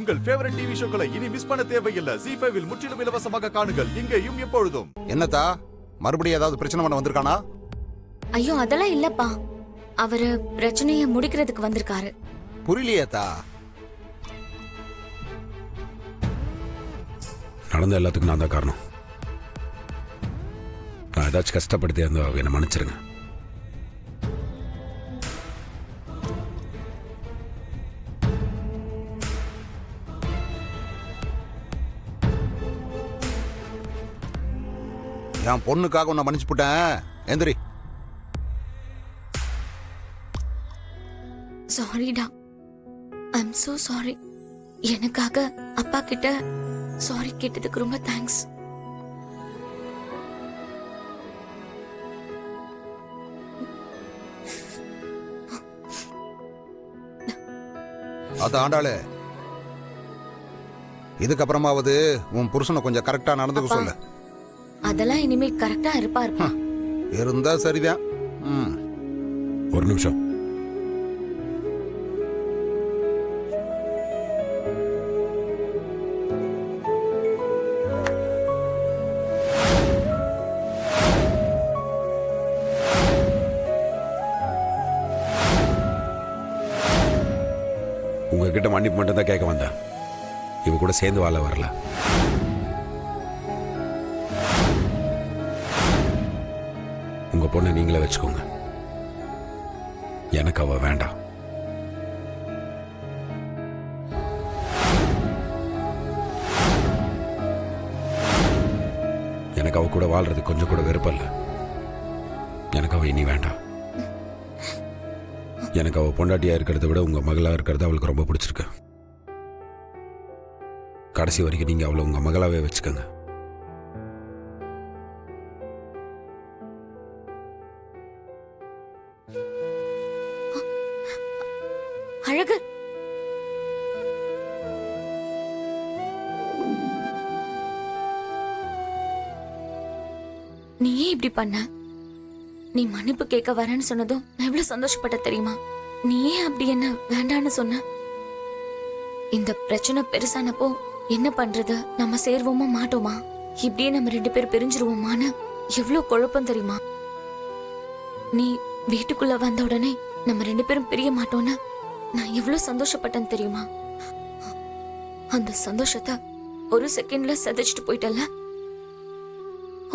உங்கள் favourite TV ஷோக்களை இனி miss பண்ண தேவையில்லை. ZEE5 இல் முற்றிலும் இலவசமாக காணுங்கள். இங்கேயும் எப்பொழுதும். என்னத்தா மறுபடியும் ஏதாவது பிரச்சனை பண்ண வந்திருக்கானா? ஐயோ அதெல்லாம் இல்லப்பா, அவரு பிரச்சனைய முடிக்கிறதுக்கு வந்திருக்காரு. புரியலையேத்தா. நடந்த எல்லாத்துக்கும் நான் தான் காரணம். நான் ஏதாச்சும் கஷ்டப்படுத்தி அந்த என்னை மன்னிச்சிருங்க. என் பொண்ணுக்காக உன்னை மன்னிச்சு போட்டேன். எந்திரி. சாரிடா, ஐம் சோ சாரி. எனக்காக அப்பா கிட்ட சாரி கேட்டதுக்கு ரொம்ப தேங்க்ஸ். அது ஆண்டாளே, இதுக்கப்புறமாவது உன் புருஷனை கொஞ்சம் கரெக்டா நடந்துக்க சொல்லு. அதெல்லாம் இனிமே கரெக்டா இருப்பா. இருந்தா சரிதான். ஒரு நிமிஷம். உங்ககிட்ட மன்னிப்பு மட்டும் தான் கேட்க வந்தேன். இவ கூட சேர்ந்து வாழ வரல. உங்க பொண்ணை நீங்களே வச்சுக்கோங்க. எனக்கு அவ வேண்டாம். எனக்கு அவ கூட வாழ்றது கொஞ்சம் கூட விருப்பம். எனக்கு அவ இனி வேண்டாம். எனக்கு அவ பொண்டாட்டியா இருக்கிறத விட உங்க மகளா இருக்கிறது அவளுக்கு ரொம்ப பிடிச்சிருக்கு. கடைசி வரைக்கும் நீங்க அவளை உங்க மகளாவே வச்சுக்கோங்க. அழகு, நீ ஏன் இப்படி பண்ண? நீ மன்னிப்பு கேட்க வரேன்னு சொன்னதும் நான் எவ்வளவு சந்தோஷப்பட்ட தெரியுமா? நீ ஏன் அப்படி என்ன வேண்டான்னு சொன்ன? இந்த பிரச்சனை பெருசானப்போ என்ன பண்றது, நம்ம சேர்வோமா மாட்டோமா, இப்படியே நம்ம 2 பேர் பிரிஞ்சிருவோமான்னு எவ்வளவு குழப்பம் தெரியுமா? நீ வீட்டுக்குள்ள வந்த உடனே நம்ம 2 பேரும் பிரிய மாட்டோம்னு நான் எவ்வளவு சந்தோஷப்பட்டேன்னு தெரியுமா? அந்த சந்தோஷத்தை ஒரு செகண்ட்ல சதைச்சிட்டு போயிட்டல.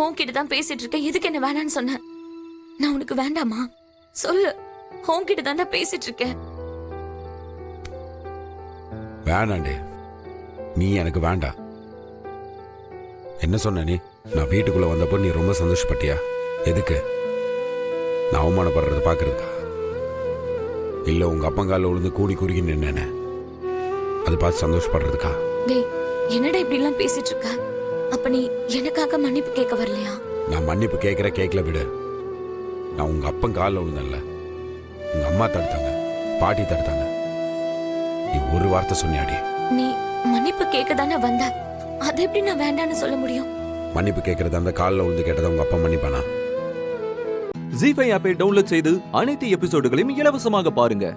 உன்கிட்ட தான் பேசிட்டு இருக்க, எதுக்கு என்ன வேணான்னு சொன்ன? நான் உனக்கு வேண்டாமா? சொல்லு. உன்கிட்ட தான் பேசிட்டு இருக்கேன். வேணாண்டே, நீ எனக்கு வேண்டாம். என்ன சொன்ன நீ? நான் வீட்டுக்குள்ள வந்தப்போ நீ ரொம்ப சந்தோஷப்பட்டியா? எதுக்கு? நான் அவமானப்படுறத பாக்குறதுக்கா? இல்ல உங்க அப்பங்கால விழுந்து கூடி குறுகி நின்னேன்னு அது பார்த்து சந்தோஷப்படுறதுக்கா? டேய், என்னடா இப்படி எல்லாம் பேசிட்டு இருக்க? அப்ப நீ எனக்காக மன்னிப்பு கேட்க வரலையா? நான் மன்னிப்பு கேட்கல விடு. நான் உங்க அப்பன் காலில் விழுந்தேன்ல, உங்க அம்மா தடுத்தாங்க, பாட்டி தடுத்தாங்க. நீ ஒரு வார்த்தை சொன்னியாடி? நீ மன்னிப்பு கேட்க தானே வந்த, அது எப்படி நான் வேண்டான்னு சொல்ல முடியும்? மன்னிப்பு கேட்கறது அந்த காலில் விழுந்து கேட்டதை உங்க அப்பா மன்னிப்பானா? ZEE5 ஆப்பை டவுன்லோட் செய்து அனைத்து எபிசோடுகளையும் இலவசமாக பாருங்க.